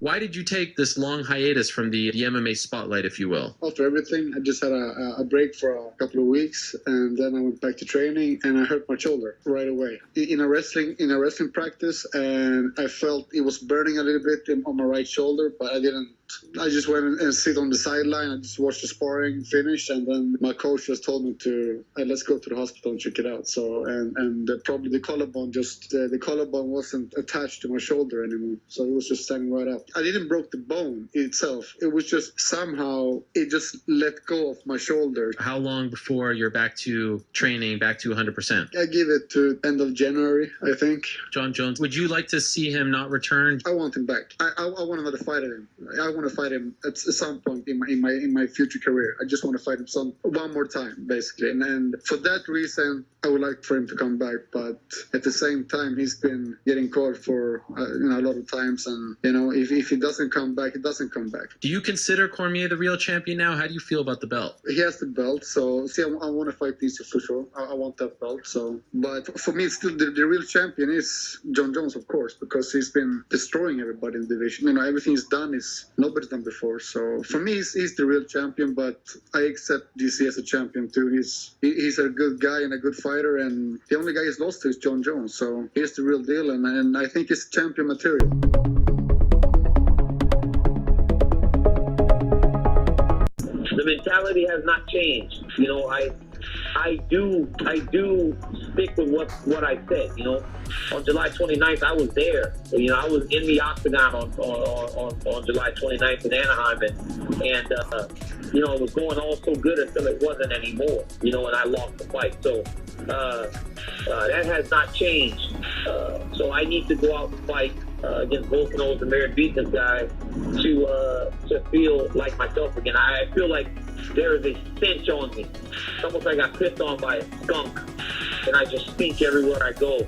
Why did you take this long hiatus from the MMA spotlight, if you will? After everything, I just had a break for a couple of weeks, and then I went back to training, and I hurt my shoulder right away in a wrestling practice, and I felt it was burning a little bit on my right shoulder, but I didn't. I just went and sit on the sideline. I just watched the sparring finish, and then my coach just told me to let's go to the hospital and check it out. So probably the collarbone the collarbone wasn't attached to my shoulder anymore, so it was just standing right up. I didn't broke the bone itself. It was just somehow it just let go of my shoulder. How long before you're back to training, back to 100%? I give it to end of January, I think. Jon Jones, would you like to see him not return? I want him back. I want another fight at him. I want to fight him at some point in my future career. I just want to fight him one more time, basically. And for that reason, I would like for him to come back. But at the same time, he's been getting caught for a lot of times. And if he doesn't come back, he doesn't come back. Do you consider Cormier the real champion now? How do you feel about the belt? He has the belt, so see, I want to fight these for sure. I want that belt. So, but for me, it's still the real champion is Jon Jones, of course, because he's been destroying everybody in the division. Everything he's done is nobody's done before. So for me, he's the real champion. But I accept DC as a champion too. He's a good guy and a good fighter, and the only guy he's lost to is Jon Jones. So he's the real deal, and I think he's champion material. The mentality has not changed. I do stick with what I said. On July 29th, I was there. I was in the octagon on July 29th in Anaheim, and it was going all so good until it wasn't anymore. And I lost the fight. So that has not changed. So I need to go out and fight against Volkanovs and Merit beat this guy to feel like myself again. I feel like there is a stench on me. It's almost like I got pissed on by a skunk, and I just stink everywhere I go.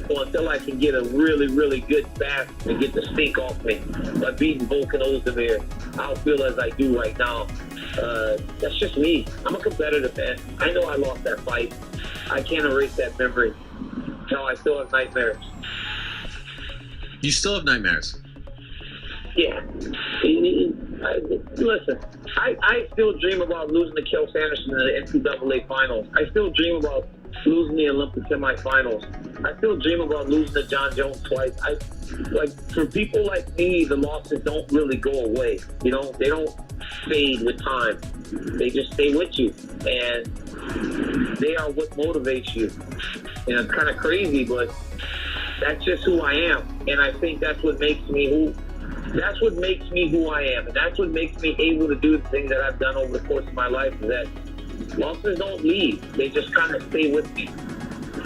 So until I can get a really, really good bath and get the stink off me by beating Volkanovs, I'll feel as I do right now. That's just me. I'm a competitive man. I know I lost that fight. I can't erase that memory. No, I still have nightmares. You still have nightmares? Yeah. Listen, I still dream about losing to Kel Sanderson in the NCAA finals. I still dream about losing the Olympic semifinals. I still dream about losing to Jon Jones twice. For people like me, the losses don't really go away. They don't fade with time. They just stay with you, and they are what motivates you. It's kind of crazy, but that's just who I am, and I think that's what makes me who I am, and that's what makes me able to do the things that I've done over the course of my life. Is that losses don't leave; they just kind of stay with me.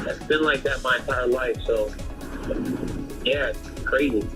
It's been like that my entire life. So, yeah, it's crazy.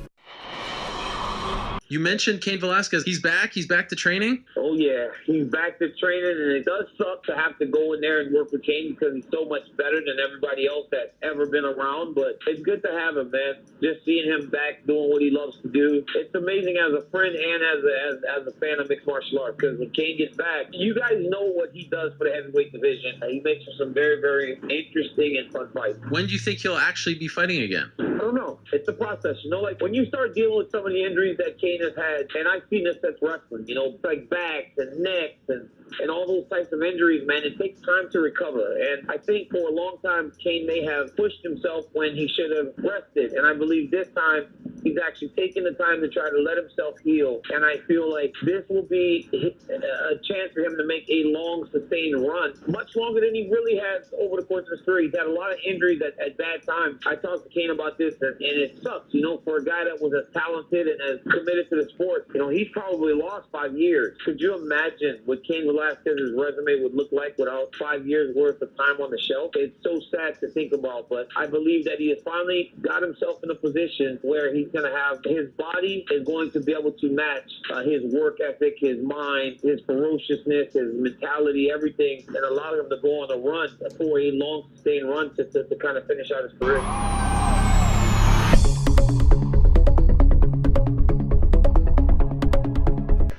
You mentioned Cain Velasquez. He's back. He's back to training. Oh yeah, he's back to training, and it does suck to have to go in there and work with Cain because he's so much better than everybody else that's ever been around. But it's good to have him, man. Just seeing him back doing what he loves to do. It's amazing as a friend and as a fan of mixed martial arts, because when Cain gets back, you guys know what he does for the heavyweight division. He makes for some very, very interesting and fun fights. When do you think he'll actually be fighting again? I don't know. It's a process. Like when you start dealing with some of the injuries that Cain has had, and I've seen this as wrestling, like backs and necks and all those types of injuries, man, it takes time to recover. And I think for a long time, Cain may have pushed himself when he should have rested. And I believe this time, he's actually taking the time to try to let himself heal. And I feel like this will be a chance for him to make a long, sustained run, much longer than he really has over the course of his career. He's had a lot of injuries at bad times. I talked to Cain about this, and it sucks, for a guy that was as talented and as committed to the sport. He's probably lost 5 years. Could you imagine what Cain Velasquez's resume would look like without 5 years worth of time on the shelf? It's so sad to think about, but I believe that he has finally got himself in a position where he's going to have his body is going to be able to match his work ethic, his mind, his ferociousness, his mentality, everything, and allow him to go on a run for a long, sustained run to kind of finish out his career.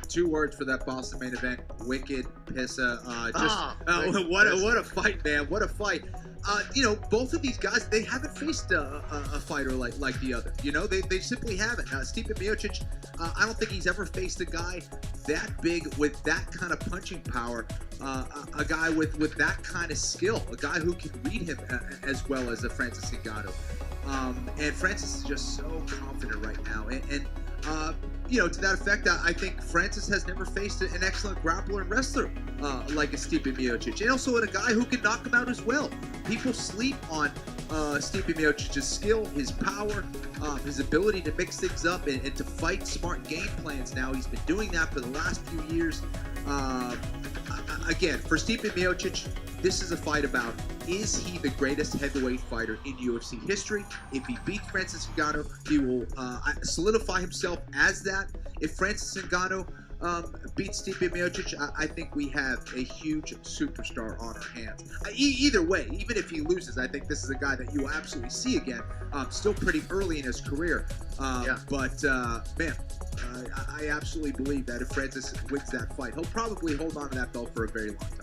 2 words for that Boston main event: wicked pissa. What a fight, man! What a fight! both of these guys, they haven't faced a fighter like the other. They simply haven't. Stipe Miocic, I don't think he's ever faced a guy that big with that kind of punching power, a guy with that kind of skill, a guy who can read him as well as a Francis Ngannou. And Francis is just so confident right now. And to that effect, I think Francis has never faced an excellent grappler and wrestler like a Stipe Miocic. And also a guy who can knock him out as well. People sleep on Stipe Miocic's skill, his power, his ability to mix things up and to fight smart game plans now. He's been doing that for the last few years. Again, for Stipe Miocic, this is a fight about, is he the greatest heavyweight fighter in UFC history? If he beats Francis Ngannou, he will solidify himself as that. If Francis Ngannou beats Stipe Miocic, I think we have a huge superstar on our hands. Either way, even if he loses, I think this is a guy that you will absolutely see again. Still pretty early in his career. But, man, I absolutely believe that if Francis wins that fight, he'll probably hold on to that belt for a very long time.